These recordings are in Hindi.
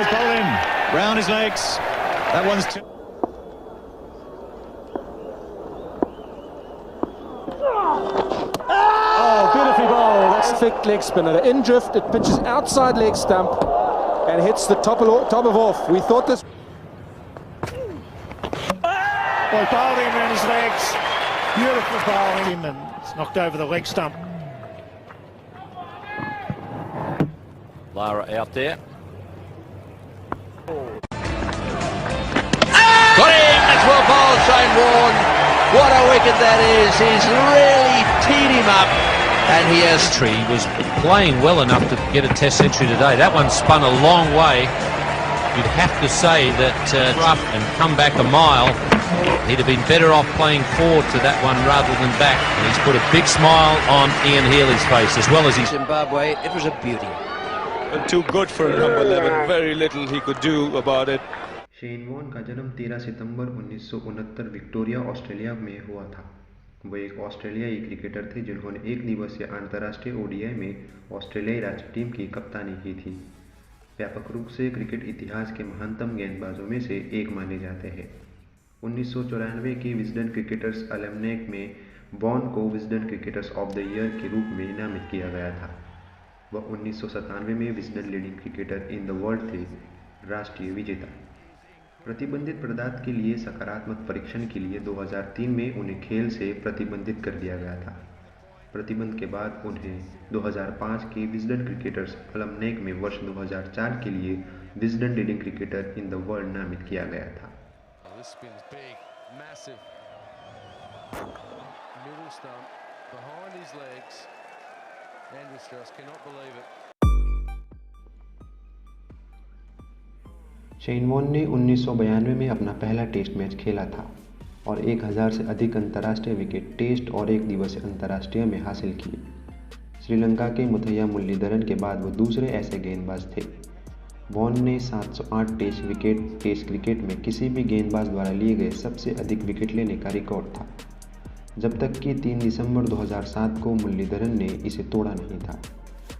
is bowled in. Round his legs. That one's too... Oh, beautifully bowled. That's a thick leg spinner. In drift, it pitches outside leg stump and hits the top of off. We thought this... Well, bowled him around his legs. Beautiful bowling, and it's knocked over the leg stump. Lara out there. Got him! That's well bowled, Shane Warne. What a wicket that is. He's really teed him up. And he was playing well enough to get a test century today. That one spun a long way. You'd have to say that up and come back a mile, he'd have been better off playing forward to that one rather than back. And he's put a big smile on Ian Healy's face, as well as his... Zimbabwe, it was a beauty. Too good for number 11. Very little he could do about it. Shane Warne का जन्म 13 सितंबर 1969 विक्टोरिया, ऑस्ट्रेलिया में हुआ था। वो एक ऑस्ट्रेलियाई क्रिकेटर थे जिन्होंने एक दिवसीय अंतर्राष्ट्रीय ओडीआई में ऑस्ट्रेलियाई राज्य टीम की कप्तानी की थी। व्यापक रूप से क्रिकेट इतिहास के महानतम गेंदबाजों में से एक माने जाते हैं। 1994 की विजडन क्रिकेटर्स एल्मनैक में वॉर्न को Wisden cricketers of the year के रूप में नामित किया गया था। वह 1997 में Wisden leading cricketer in the world थे, राष्ट्रीय विजेता। प्रतिबंधित पदार्थ के लिए सकारात्मक परीक्षण के लिए 2003 में उन्हें खेल से प्रतिबंधित कर दिया गया था। प्रतिबंध के बाद उन्हें 2005 के विजडन क्रिकेटर्स एल्मनैक में वर्ष 2004 के लिए Wisden leading cricketer in the world नामित किया गया था। शेन वॉर्न ने 1992 में अपना पहला टेस्ट मैच खेला था और 1000 से अधिक अंतर्राष्ट्रीय विकेट टेस्ट और एक दिवसीय अंतर्राष्ट्रीय में हासिल किए। श्रीलंका के मुथैया मुरलीधरन के बाद वो दूसरे ऐसे गेंदबाज थे। वॉर्न ने 708 टेस्ट क्रिकेट में किसी भी गेंदबाज द्वारा लिए गए सबसे अधिक विकेट लेने का रिकॉर्ड था, जब तक कि 3 दिसंबर 2007 को मुरलीधरन ने इसे तोड़ा नहीं था।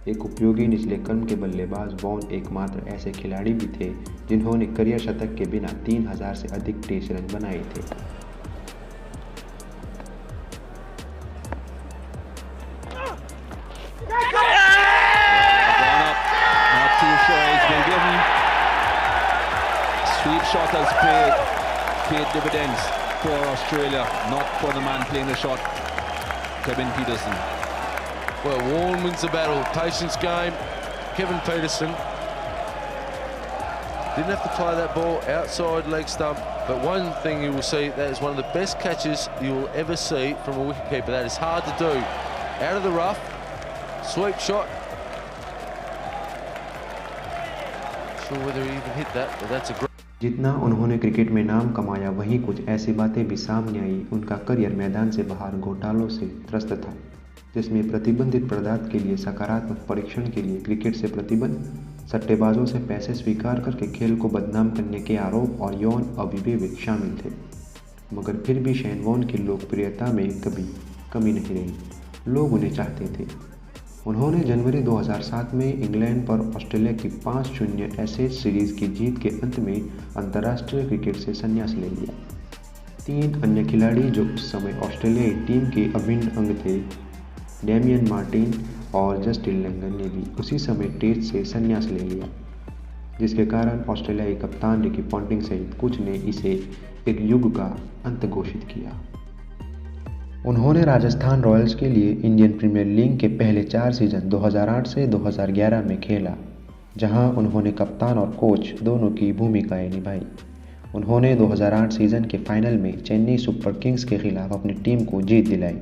एक उपयोगी निचले क्रम के बल्लेबाज वॉर्न एकमात्र ऐसे खिलाड़ी भी थे जिन्होंने करियर शतक के बिना 3000 से अधिक टेस्ट रन बनाए थे। Sweep shot has paid dividends for Australia, not for the man playing the shot, Kevin Peterson. Well, Warne wins the battle. Patience game. Kevin Peterson didn't have to play that ball outside leg stump, but one thing you will see, that is one of the best catches you will ever see from a wicketkeeper. That is hard to do. Out of the rough, sweep shot. Not sure whether he even hit that, but that's a great... जितना उन्होंने क्रिकेट में नाम कमाया, वहीं कुछ ऐसी बातें भी सामने आई। उनका करियर मैदान से बाहर घोटालों से त्रस्त था, जिसमें प्रतिबंधित पदार्थ के लिए सकारात्मक परीक्षण के लिए क्रिकेट से प्रतिबंध, सट्टेबाजों से पैसे स्वीकार करके खेल को बदनाम करने के आरोप और यौन अविवेक शामिल थे। मगर फिर भी शेन वॉर्न की लोकप्रियता में कभी कमी नहीं रही। लोग उन्हें चाहते थे। उन्होंने जनवरी 2007 में इंग्लैंड पर ऑस्ट्रेलिया की 5-0 एशेज सीरीज की जीत के अंत में अंतर्राष्ट्रीय क्रिकेट से संन्यास ले लिया। 3 अन्य खिलाड़ी जो उस समय ऑस्ट्रेलियाई टीम के अभिन्न अंग थे, डेमियन मार्टिन और जस्टिन लैंगन ने भी उसी समय टेस्ट से संन्यास ले लिया, जिसके कारण ऑस्ट्रेलियाई कप्तान रिकी पॉन्टिंग सहित कुछ ने इसे एक युग का अंत घोषित किया। उन्होंने राजस्थान रॉयल्स के लिए इंडियन प्रीमियर लीग के पहले 4 सीजन 2008 से 2011 में खेला, जहां उन्होंने कप्तान और कोच दोनों की भूमिकाएं निभाई। उन्होंने 2008 सीजन के फाइनल में चेन्नई सुपर किंग्स के खिलाफ अपनी टीम को जीत दिलाई।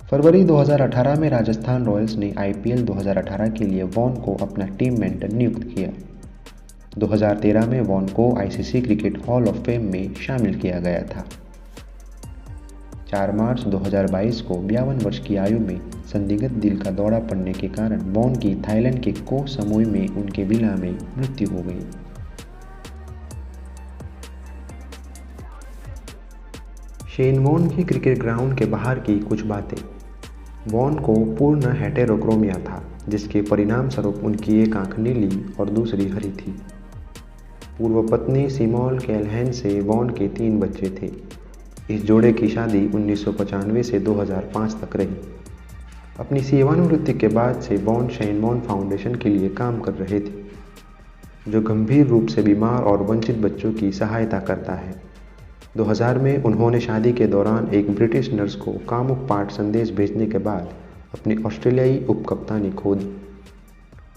फरवरी 2018 में राजस्थान रॉयल्स ने आईपीएल 2018 के लिए वॉर्न को अपना टीम मेंटर नियुक्त किया। 2013 में वॉर्न को ICC cricket hall of fame में शामिल किया गया था। 4 मार्च 2022 को 52 वर्ष की आयु में संदिग्ध दिल का दौरा पड़ने के कारण वॉर्न की थाईलैंड के कोह समूह में उनके विला में मृत्यु हो गई। शेन वॉर्न की क्रिकेट ग्राउंड के बाहर की कुछ बातें। वॉर्न को पूर्ण हेटेरोक्रोमिया था, जिसके परिणाम स्वरूप उनकी एक आंख नीली और दूसरी हरी थी। पूर्व पत्नी सिमोन कैलहैन से वॉन के 3 बच्चे थे। इस जोड़े की शादी 1995 से 2005 तक रही। अपनी सेवानिवृत्ति के बाद से वॉन शेन वॉन फाउंडेशन के लिए काम कर रहे थे, जो गंभीर रूप से बीमार और वंचित बच्चों की सहायता करता है। 2000 में उन्होंने शादी के दौरान एक ब्रिटिश नर्स को कामुक पाठ संदेश भेजने के बाद अपनी ऑस्ट्रेलियाई उपकप्तानी खो दी।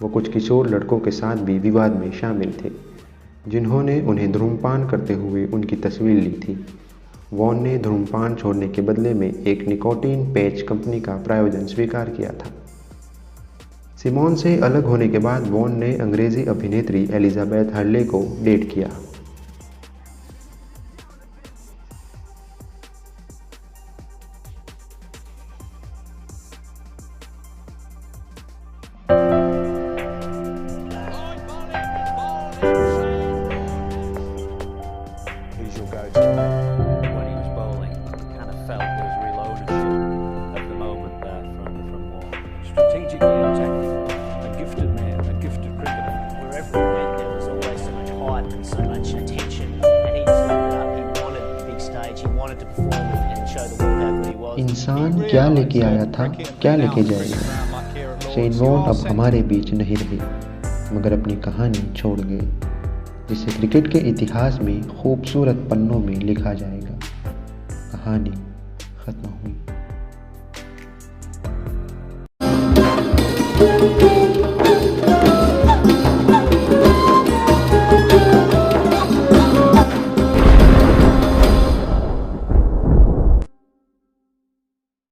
वो कुछ किशोर लड़कों के साथ भी विवाद में शामिल थे, जिन्होंने उन्हें धूम्रपान करते हुए उनकी तस्वीर ली थी। वॉन ने धूम्रपान छोड़ने के बदले में एक निकोटीन पैच कंपनी का प्रायोजन स्वीकार किया था। सिमोन से अलग होने के बाद वॉन ने अंग्रेजी अभिनेत्री एलिजाबेथ हर्ले को डेट किया। इंसान क्या लेके आया था, क्या लेके जाएगा। शेन वॉन अब हमारे बीच नहीं रहे, मगर अपनी कहानी छोड़ गए, जिसे क्रिकेट के इतिहास में खूबसूरत पन्नों में लिखा जाएगा। कहानी खत्म हुई।